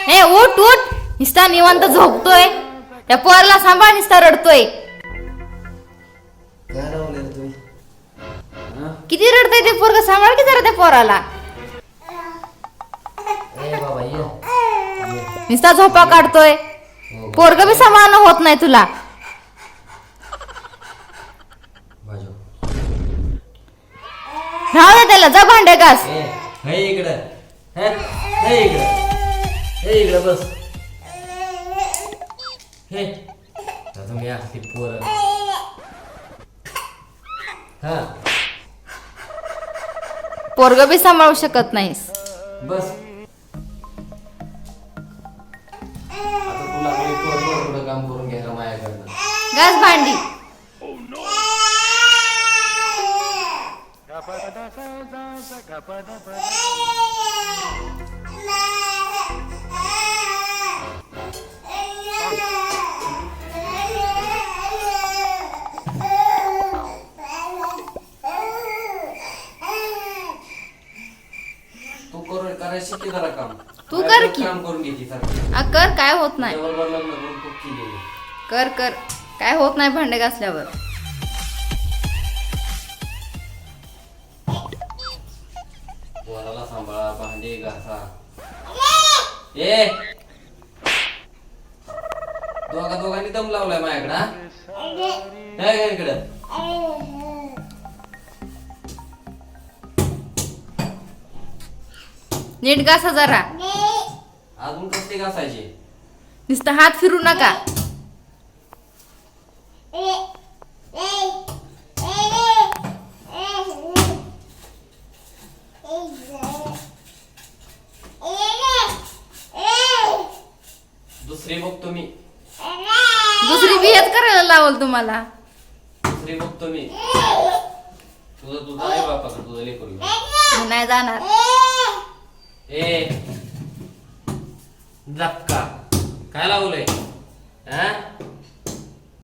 हे उठ उठ, निस्ता निवांत झोपतोय. त्या पोराला सांभाळ, निस्ता रडतोय. काय लावले रे तुम्ही? किती रडतय ते पोरग, सांभाळ की जरा त्या पोराला. ए बाबा ये. निस्ता झोपा काढतोय. पोरग बी सांभाळणं होत नाही तुला. बाजू. राहू दे त्याला, जा भांडे घास. ए हे इकडं. हे इकडं. हे इकडं बस. हे आता तुम्ही असती पोरं. हा पोरग बी सांभाळू शकत नाहीस. बस. आता तुला काही थोडं काम करून घ्यायला माझ्याकडनं. घास भांडी. तू करायला शिकी जरा काम. तू कर की. काम करून घ्यायची सारखं. कर, काय होत नाही. बरोबर लग्न करून खूप केलेलं. कर कर, काय होत नाही भांडे घासल्यावर. पोराला सांभाळा, भांडे घासा. ए दोघांनी दम लावलाय माझ्याकडे. हा इकडं. नीट घासा जरा. अजून कसले घासायचे? नुसतं हात फिरू नका. दुसरी बघतो मी. दुसरी बी हेच करायला लावल तुम्हाला. दुसरी बघतो मी. तुझं आहे बापाकडे, तुझं लेकरू. मी नाही जाणार. ए झपका काय लावलंय? हा